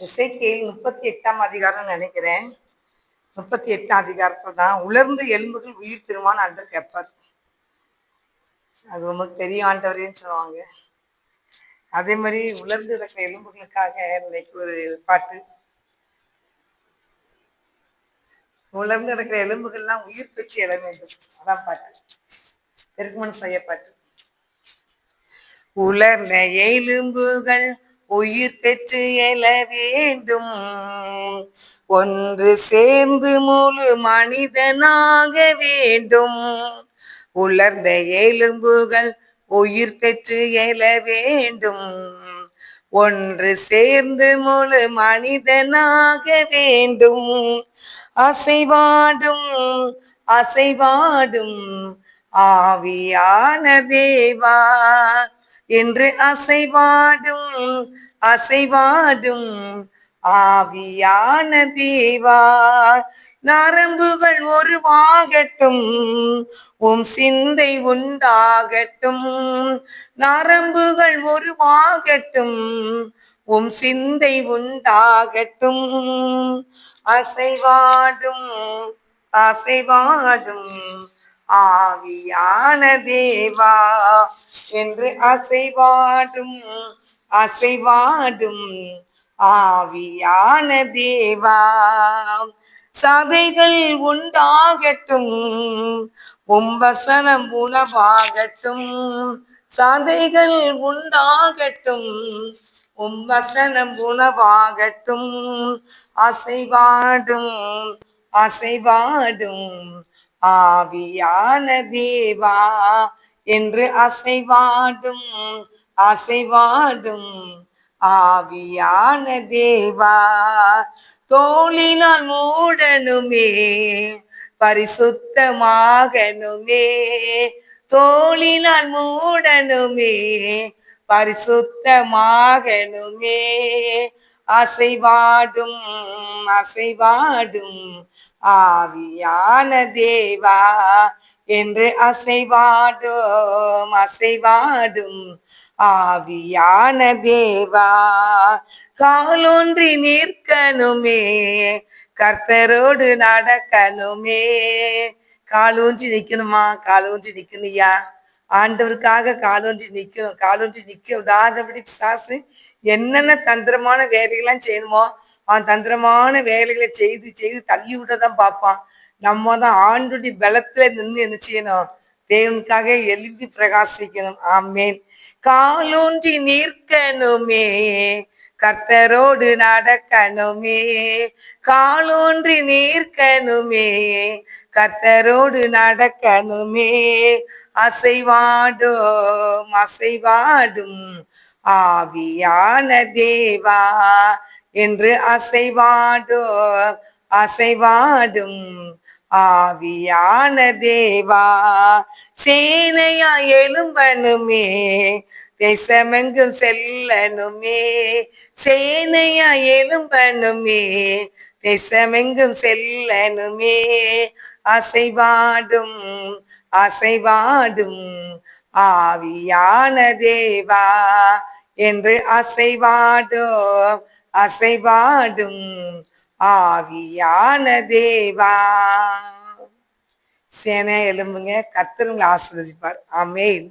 எசேக்கியேல் 38ஆம் அதிகாரம் நினைக்கிறேன். 38ஆம் அதிகாரத்தில் தான் உலர்ந்து எலும்புகள் உயிர் பெறுமான்னு ஆண்டவர் கேட்பார். அது உமக்கு தெரியும் ஆண்டவரேன்னு சொல்லுவாங்க. அதே மாதிரி உலர்ந்து இருக்கிற எலும்புகளுக்காக இன்னைக்கு ஒரு பாட்டு. உலர்ந்து இருக்கிற எலும்புகள்லாம் உயிர் பெற்று எழ வேண்டும். அதான் பாட்டு. திருக்குமன் செய்ய பாட்டு. உலர்ந்த எலும்புகள் உயிர் பெற்று எழ வேண்டும், ஒன்று சேர்ந்து முழு மனிதனாக வேண்டும். உலர்ந்த எலும்புகள் உயிர் பெற்று எழ வேண்டும், ஒன்று சேர்ந்து முழு மனிதனாக வேண்டும். அசைவாடும் அசைவாடும் ஆவியான தேவா என்று அசைவாடும் அசைவாடும் ஆவியான தேவா, நரம்புகள் உருவாகட்டும், உம் சிந்தை உண்டாகட்டும். நரம்புகள் உருவாகட்டும், உம் சிந்தை உண்டாகட்டும். அசைவாடும் அசைவாடும் ஆவியான தேவா என்று அசைவாடும் அசைவாடும் ஆவியான தேவா. சதைகள் உண்டாகட்டும், உம்பசனம் உணவாகட்டும். சதைகள் உண்டாகட்டும், உம்பசனம் உணவாகட்டும். அசைவாடும் அசைவாடும் ஆவியான தேவா என்று அசைவாடும் அசைவாடும் ஆவியான தேவா. தோளினால் மூடனுமே பரிசுத்தமாகனுமே, தோளினால் மூடனுமே பரிசுத்தமாகனுமே. அசைவாடும் அசைவாடும் ஆவியான தேவா என்று அசைவாடும் அசைவாடும் ஆவியான தேவா. காலொன்றி நிற்கணுமே, கர்த்தரோடு நடக்கணுமே. காலூன்றி நிக்கணுமா? காலூன்றி நிக்கணுயா. ஆண்டவருக்காக காலொன்றி நிக்கணும். காலொன்றி நிக்க விடாதபடி பிசாசு என்னென்ன தந்திரமான வேலைகள்லாம் செய்யணுமோ அவன் தந்திரமான வேலைகளை செய்து செய்து தள்ளி விட்டதான் பார்ப்பான். நம்ம தான் ஆண்டுடைய பலத்துல நின்று என்ன செய்யணும்? தேவனுக்காக எழுப்பி பிரகாசிக்கணும். ஆமேன். காலூன்றி நிற்கணுமே, கர்த்தரோடு நடக்கணுமே. காலூன்றி நிற்கணுமே, கர்த்தரோடு நடக்கணுமே. அசைவாடும் அசைவாடும் ஆவியான தேவா என்று அசைவாடும் அசைவாடும் ஆவியான தேவா. சேனையா எழும்பனுமே, தேசமெங்கும் செல்லனுமே. சேனையா எழும்பனுமே, தேசமெங்கும் செல்லனுமே. அசைவாடும் அசைவாடும் ஆவியான தேவா என்று அசைவாடும் அசைவாடும் ஆவியான தேவா. சேனை எழும்புங்க, கர்த்தர் உங்களை ஆசீர்வதிப்பார். ஆமென்.